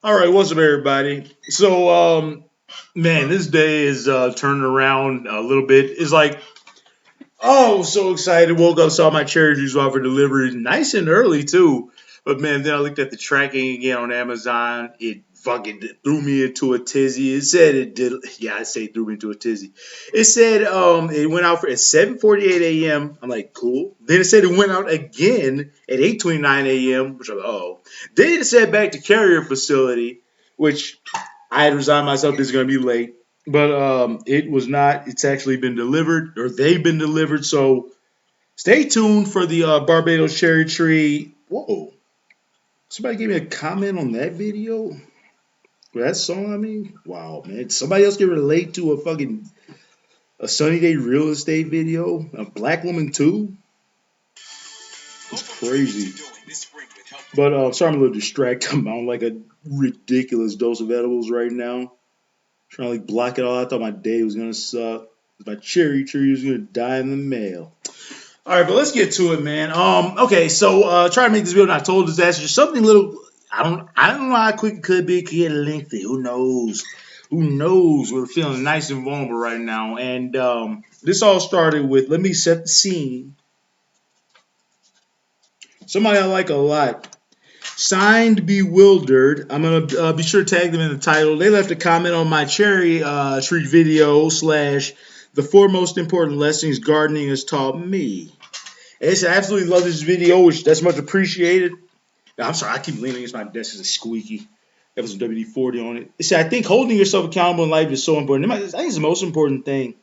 All right, what's up, everybody? Man, this day is turning around a little bit. It's like, oh, so excited! Woke up, saw my cherry juice offer delivery, nice and early too. But man, then I looked at the tracking again on Amazon. It fucking threw me into a tizzy. It said it did. Yeah, I say it threw me into a tizzy. It said it went out for at 7:48 a.m. I'm like, cool. Then it said it went out again at 8:29 a.m. Which I'm like, oh. Then it said back to carrier facility, which I had resigned myself this is going to be late, but it was not. It's actually been delivered, or they've been delivered. So stay tuned for the Barbados cherry tree. Whoa! Somebody gave me a comment on that video. That song, I mean, wow, man. Somebody else can relate to a sunny day real estate video. A black woman too. It's crazy. But sorry, I'm a little distracted. I'm on like a ridiculous dose of edibles right now. Trying to like block it all. I thought my day was gonna suck. My cherry tree was gonna die in the mail. All right, but let's get to it, man. Okay, so try to make this video not total disaster. Something little. I don't know how quick it could be. It could get lengthy. Who knows? Who knows? We're feeling nice and vulnerable right now, and this all started with. Let me set the scene. Somebody I like a lot. Signed Bewildered. I'm gonna be sure to tag them in the title. They left a comment on my cherry tree video slash the four most important lessons gardening has taught me. And they said, I absolutely love this video, which that's much appreciated. I'm sorry, I keep leaning against my desk. It's squeaky. That was a WD-40 on it. They said, I think holding yourself accountable in life is so important. I think it's the most important thing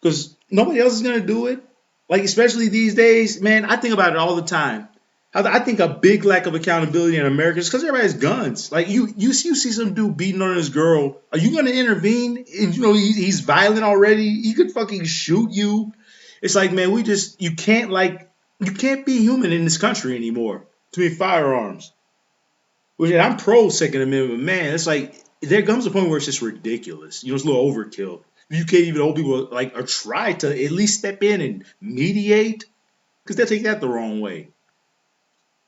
because nobody else is gonna do it. Like especially these days, man. I think about it all the time. I think a big lack of accountability in America is because everybody has guns. Like you see some dude beating on his girl. Are you going to intervene? And he's violent already. He could fucking shoot you. It's like, man, you can't be human in this country anymore. To be firearms. Which I'm pro Second Amendment, but man, it's like there comes a point where it's just ridiculous. It's a little overkill. You can't even hold people like or try to at least step in and mediate because they'll take that the wrong way.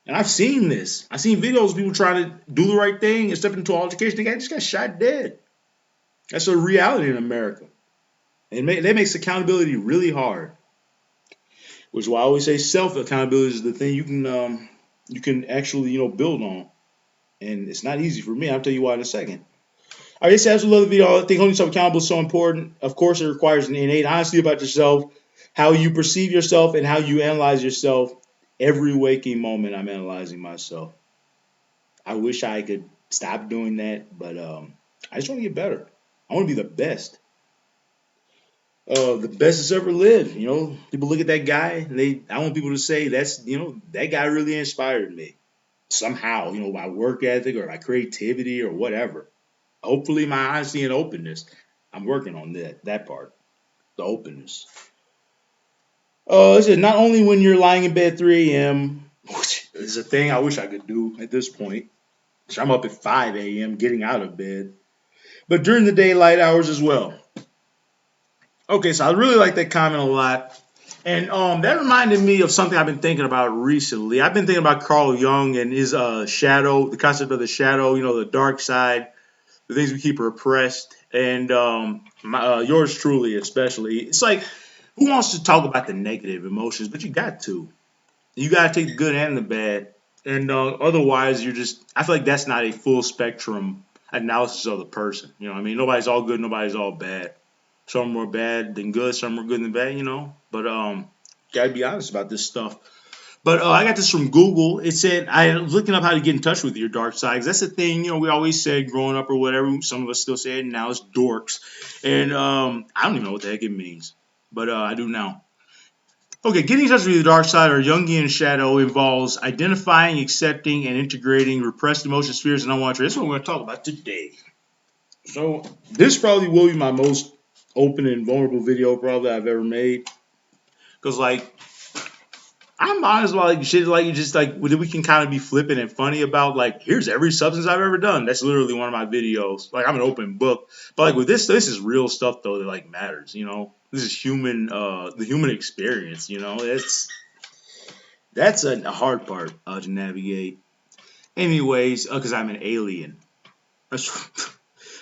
And I've seen this. I've seen videos of people trying to do the right thing and step into an altercation. The guy just got shot dead. That's a reality in America. And that makes accountability really hard. Which is why I always say self accountability is the thing you can actually build on. And it's not easy for me. I'll tell you why in a second. I guess that's another video. I think holding yourself accountable is so important. Of course, it requires an innate honesty about yourself, how you perceive yourself, and how you analyze yourself. Every waking moment, I'm analyzing myself. I wish I could stop doing that, but I just want to get better. I want to be the best. The best that's ever lived. People look at that guy, and I want people to say that guy really inspired me somehow. My work ethic or my creativity or whatever. Hopefully, my honesty and openness. I'm working on that part, the openness. It said not only when you're lying in bed 3 a.m., which is a thing I wish I could do at this point. I'm up at 5 a.m. getting out of bed, but during the daylight hours as well. Okay, so I really like that comment a lot. And that reminded me of something I've been thinking about recently. I've been thinking about Carl Jung and his shadow, the concept of the shadow, the dark side, the things we keep repressed, and yours truly, especially. It's like, who wants to talk about the negative emotions? But you got to. You got to take the good and the bad. And otherwise, I feel like that's not a full spectrum analysis of the person. You know what I mean? Nobody's all good, nobody's all bad. Some are more bad than good, some are good than bad. But gotta be honest about this stuff. But I got this from Google. It said I was looking up how to get in touch with your dark side. 'Cause that's the thing, we always said growing up or whatever. Some of us still say it now. It's dorks, and I don't even know what the heck it means, but I do now. Okay, getting in touch with the dark side or Jungian shadow involves identifying, accepting, and integrating repressed emotions, fears, and unwanted traits. That's what we're going to talk about today. So this probably will be my most open and vulnerable video probably I've ever made. Because I'm honest about shit like you just we can kind of be flippant and funny about here's every substance I've ever done. That's literally one of my videos. I'm an open book. But with this is real stuff though that matters. This is the human experience. That's a hard part to navigate. Anyways, because I'm an alien.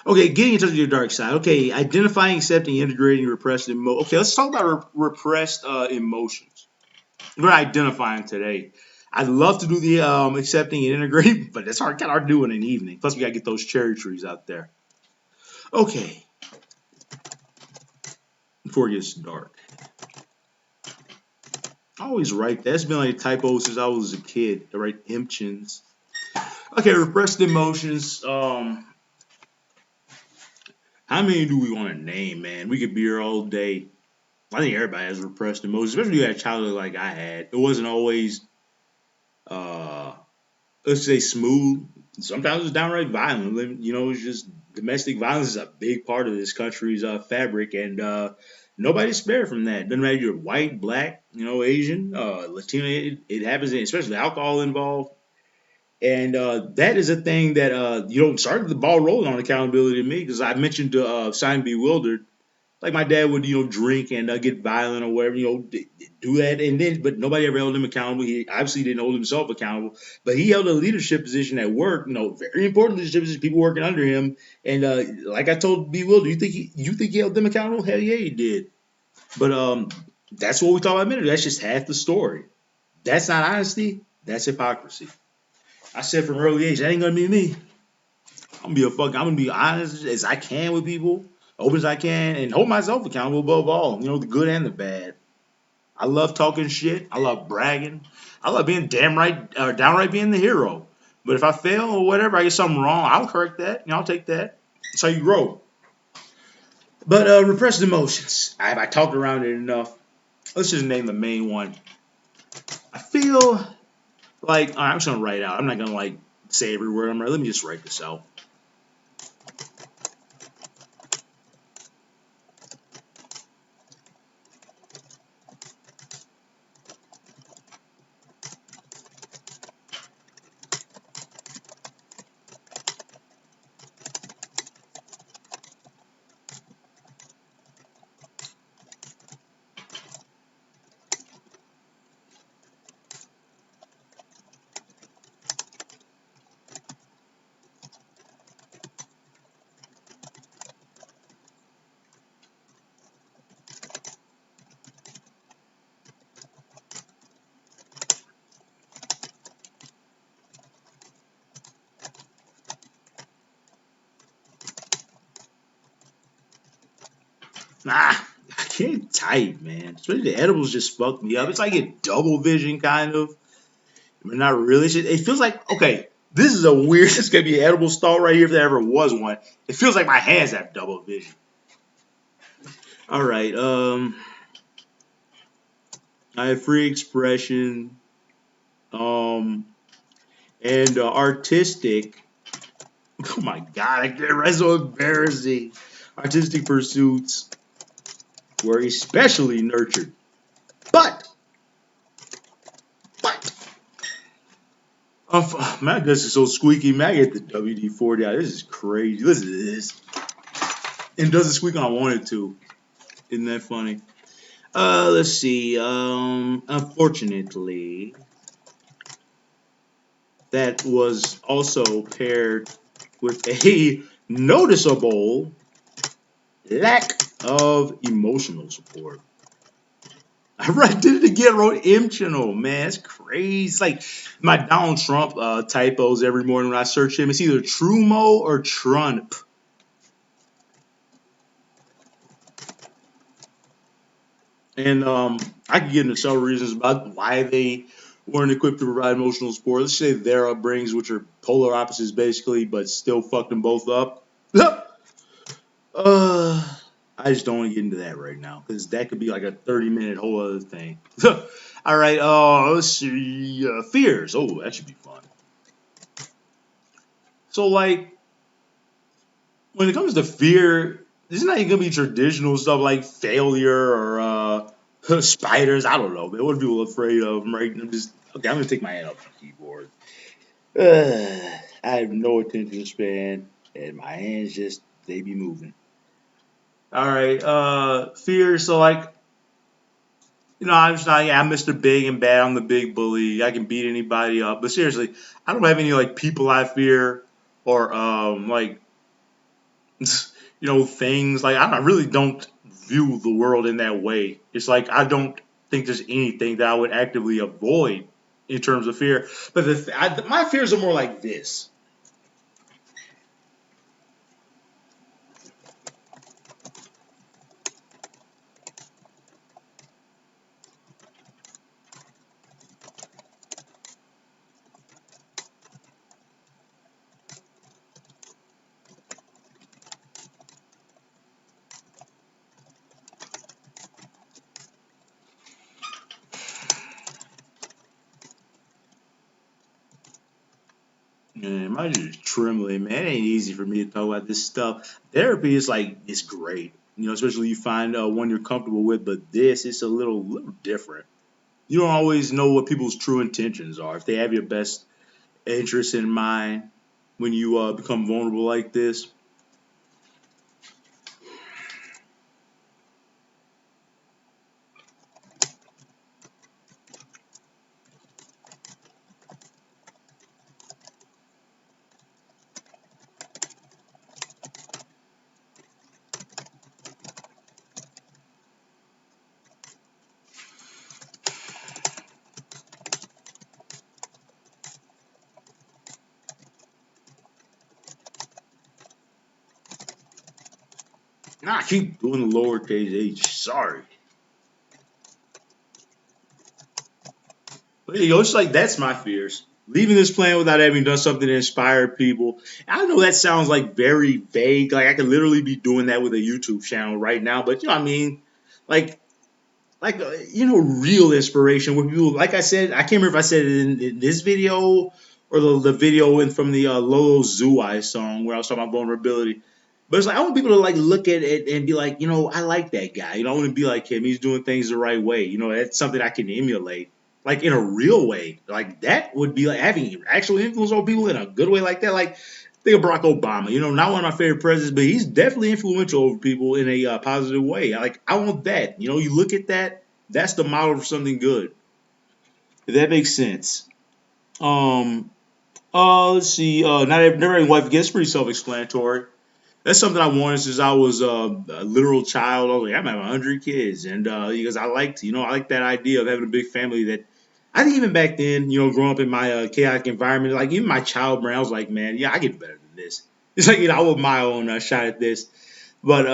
Okay, getting in touch with your dark side. Okay, identifying, accepting, integrating repressed emotions. Okay, let's talk about repressed emotions. We're identifying today. I'd love to do the accepting and integrating, but it's hard, kind of hard to do in an evening. Plus, we gotta get those cherry trees out there. Okay, before it gets dark. I always write that. That's been like a typo since I was a kid. I write impchins. Okay, repressed emotions. How many do we want to name, man? We could be here all day. I think everybody has repressed emotions, especially if you had a childhood like I had. It wasn't always, uh, let's say, smooth. Sometimes it was downright violent. You know, it's just domestic violence is a big part of this country's fabric, and nobody's spared from that. Doesn't matter if you're white, black, you know, Asian, Latino. It happens, especially alcohol involved. And that is a thing that you know started the ball rolling on accountability to me because I mentioned to Sign Bewildered, like my dad would drink and get violent or whatever, do that, and then but nobody ever held him accountable. He obviously didn't hold himself accountable, but he held a leadership position at work, very important leadership position, people working under him. And like I told Bewildered, you think he held them accountable? Hell yeah, he did. But that's what we talk about a minute ago. That's just half the story. That's not honesty. That's hypocrisy. I said from early age, that ain't gonna be me. I'm gonna be honest as I can with people, open as I can, and hold myself accountable above all. The good and the bad. I love talking shit. I love bragging. I love being damn right, downright being the hero. But if I fail or whatever, I get something wrong, I'll correct that. I'll take that. That's how you grow. But repressed emotions. Have I talked around it enough? Let's just name the main one. I feel like I'm just gonna write out. I'm not gonna say every word. Let me just write this out. Nah, I can't type, man. Especially the edibles just fucked me up. It's like a double vision kind of, but not really. It feels like okay. This is a weird. This is gonna be an edible stall right here if there ever was one. It feels like my hands have double vision. All right. I have free expression. Um, and artistic. Oh my god, I can't. That's so embarrassing. Artistic pursuits were especially nurtured, but but my desk is so squeaky. Man, I get the WD-40 out. This is crazy. Listen to this. And it doesn't squeak when I want it to. Isn't that funny? Let's see. Unfortunately, that was also paired with a noticeable lack of emotional support. I did it again. Wrote emotional, man. It's crazy. It's like my Donald Trump typos every morning when I search him. It's either Trumo or Trump. And I could get into several reasons about why they weren't equipped to provide emotional support. Let's say their upbringings, which are polar opposites basically, but still fucked them both up. uh, I just don't want to get into that right now because that could be like a 30-minute whole other thing. All right, let's see. Fears. Oh, that should be fun. So, like, when it comes to fear, isn't that gonna be traditional stuff like failure or spiders? I don't know, man. What are people afraid of? Right? I'm just okay. I'm gonna take my hand off the keyboard. I have no attention span, and my hands just they be moving. All right, fear. So like, You know, I'm just not. Yeah, I'm Mr. Big and Bad. I'm the big bully. I can beat anybody up. But seriously, I don't have any like people I fear or like things like I really don't view the world in that way. It's like I don't think there's anything that I would actively avoid in terms of fear. But my fears are more like this. Man, I'm just trembling, man. It ain't easy for me to talk about this stuff. Therapy is like it's great, especially you find one you're comfortable with. But this, it's a little different. You don't always know what people's true intentions are. If they have your best interest in mind when you become vulnerable like this. Nah, I keep doing the lowercase h. Sorry. But it's like that's my fears. Leaving this plan without having done something to inspire people. I know that sounds like very vague. Like I could literally be doing that with a YouTube channel right now. But you know what I mean? Like real inspiration where people, like I said, I can't remember if I said it in this video or the video from the Lolo Zuai song where I was talking about vulnerability. But it's like I want people to like look at it and be like, I like that guy. I want to be like him. He's doing things the right way. That's something I can emulate, like in a real way. Like that would be like having actual influence on people in a good way like that. Like think of Barack Obama. Not one of my favorite presidents, but he's definitely influential over people in a positive way. Like I want that. You look at that. That's the model for something good. If that makes sense. Um. Let's see. Not every wife gets pretty self-explanatory. That's something I wanted since I was a literal child. I was like, I'm having 100 kids, and because I like that idea of having a big family. That I think even back then, growing up in my chaotic environment, like even my child brain, I was like, man, yeah, I get better than this. It's like I want my own shot at this. But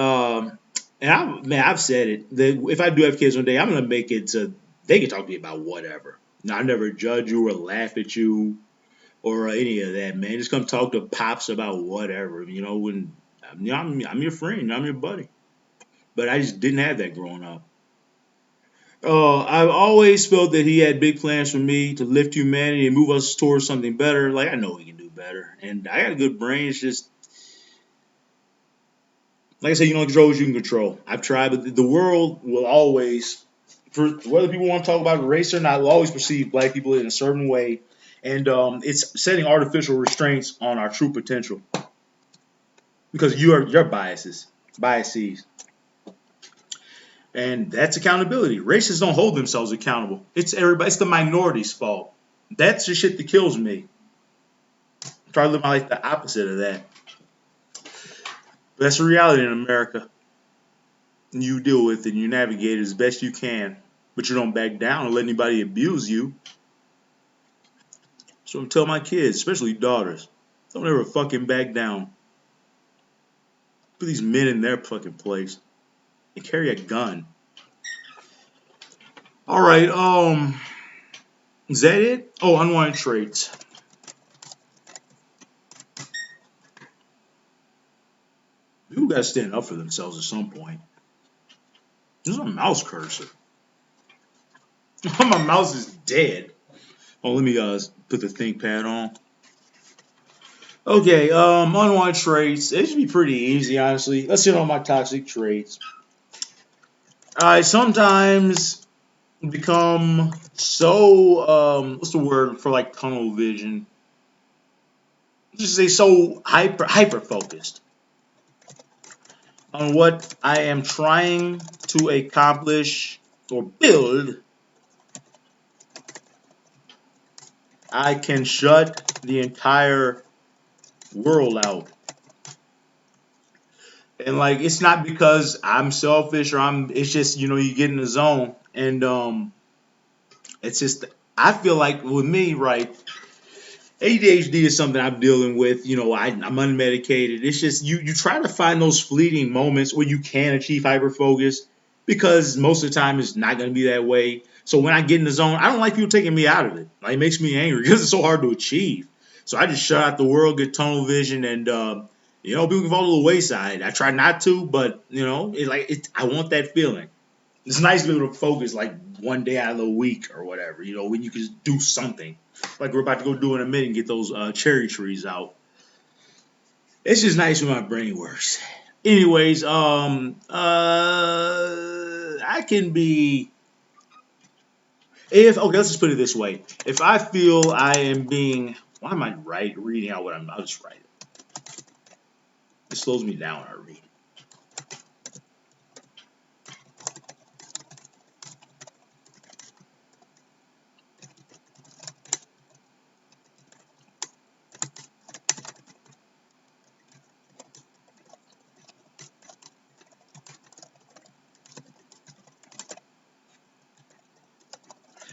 and I've said it that if I do have kids one day, I'm gonna make it so they can talk to me about whatever. I never judge you or laugh at you or any of that, man. Just come talk to pops about whatever, when I'm your friend, I'm your buddy. But I just didn't have that growing up. I've always felt that he had big plans for me to lift humanity and move us towards something better. Like I know we can do better, and I got a good brain. It's just like I said, control what you can control. I've tried, but the world will always, for whether people want to talk about race or not, will always perceive black people in a certain way, and it's setting artificial restraints on our true potential because your biases, and that's accountability. Racists don't hold themselves accountable. It's everybody. It's the minority's fault. That's the shit that kills me. Try to live my life the opposite of that. But that's the reality in America. You deal with it and you navigate it as best you can. But you don't back down and let anybody abuse you. So I tell my kids, especially daughters, don't ever fucking back down. Put these men in their fucking place. They carry a gun. Alright, is that it? Oh, unwanted traits. People gotta stand up for themselves at some point. There's a mouse cursor. My mouse is dead. Oh, let me put the ThinkPad on. Okay, unwanted traits. It should be pretty easy, honestly. Let's hit on my toxic traits. I sometimes become so what's the word for like tunnel vision? Just say so hyper focused on what I am trying to accomplish or build, I can shut the entire world out. And like it's not because I'm selfish or it's just, you get in the zone and it's just I feel like with me, right, ADHD is something I'm dealing with. I'm unmedicated. It's just you try to find those fleeting moments where you can achieve hyper focus because most of the time it's not going to be that way. So when I get in the zone, I don't like people taking me out of it. Like it makes me angry because it's so hard to achieve. So I just shut out the world, get tunnel vision, and people can fall to the wayside. I try not to, but I want that feeling. It's nice to be able to focus like one day out of the week or whatever, when you can just do something. Like we're about to go do in a minute and get those cherry trees out. It's just nice when my brain works. Anyways, I can be if okay, let's just put it this way. If I feel I am being why am I reading out what I'll just write it. It slows me down when I read.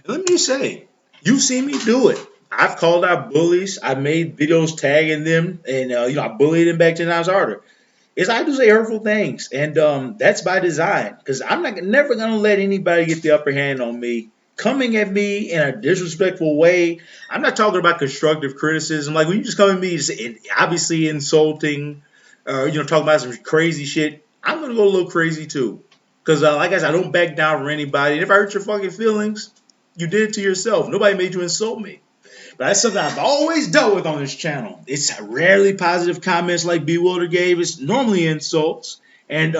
Let me say, you've seen me do it. I've called out bullies. I made videos tagging them, and I bullied them back 10 times harder. Is I do say hurtful things, and that's by design. Because I'm not never gonna let anybody get the upper hand on me, coming at me in a disrespectful way. I'm not talking about constructive criticism. Like when you just come at me, just obviously insulting, talking about some crazy shit. I'm gonna go a little crazy too. Because like I said, I don't back down for anybody. And if I hurt your fucking feelings, you did it to yourself. Nobody made you insult me. But that's something I've always dealt with on this channel. It's rarely positive comments like Bewilder gave. It's normally insults. And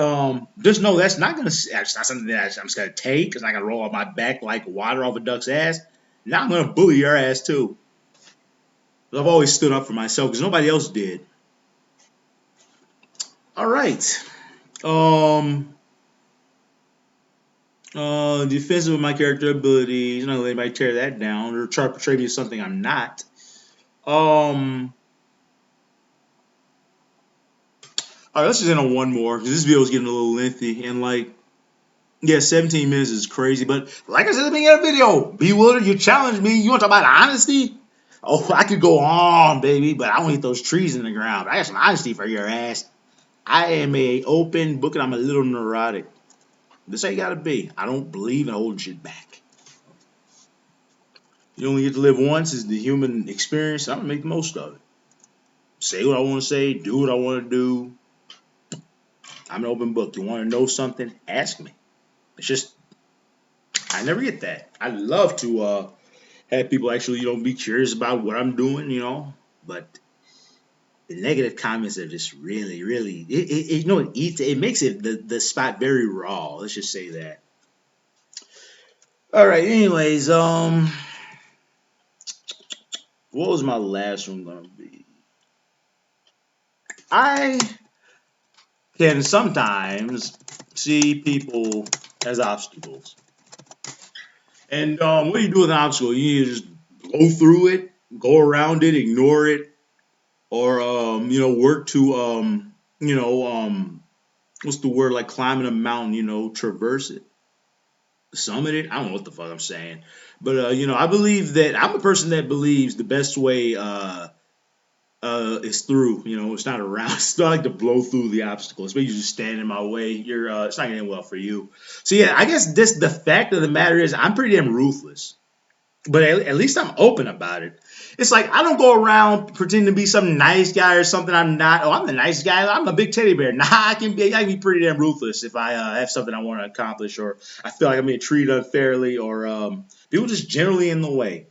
just know that's not something that I'm just gonna take. It's not gonna roll off my back like water off a duck's ass. Now I'm gonna bully your ass too. I've always stood up for myself because nobody else did. All right. Um. Defensive of my character abilities. Not let anybody tear that down or try to portray me as something I'm not. Um. All right, let's just end on one more because this video is getting a little lengthy and yeah, 17 minutes is crazy. But like I said at the beginning of the video, Bewildered, you challenged me. You want to talk about honesty? Oh, I could go on, baby, but I don't hit those trees in the ground. I got some honesty for your ass. I am a open book and I'm a little neurotic. This how you gotta be. I don't believe in holding shit back. You only get to live once. Is the human experience. I'm gonna make the most of it. Say what I want to say. Do what I want to do. I'm an open book. You want to know something? Ask me. It's just I never get that. I love to have people actually, be curious about what I'm doing, But the negative comments are just really, really, it eats. It makes it the spot very raw. Let's just say that. All right. Anyways, what was my last one gonna be? I can sometimes see people as obstacles, and what do you do with an obstacle? You just go through it, go around it, ignore it, or work to what's the word, like climbing a mountain, traverse it, summit it. I don't know what the fuck I'm saying, but I believe that I'm a person that believes the best way is through. It's not around. It's not like to blow through the obstacle. It's basically just stand in my way. It's not gonna end well for you. So yeah, I guess the fact of the matter is I'm pretty damn ruthless, but at least I'm open about it. It's like I don't go around pretending to be some nice guy or something I'm not. Oh, I'm the nice guy. I'm a big teddy bear. Nah, I can be pretty damn ruthless if I have something I want to accomplish, or I feel like I'm being treated unfairly, or people just generally in the way.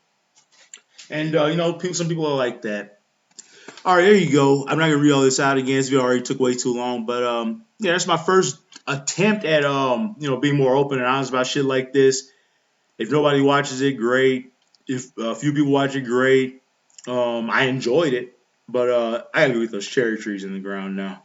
And some people are like that. All right, there you go. I'm not gonna read all this out again. This video already took way too long, but yeah, that's my first attempt at being more open and honest about shit like this. If nobody watches it, great. If a few people watch it, great. I enjoyed it, but I gotta go get those cherry trees in the ground now.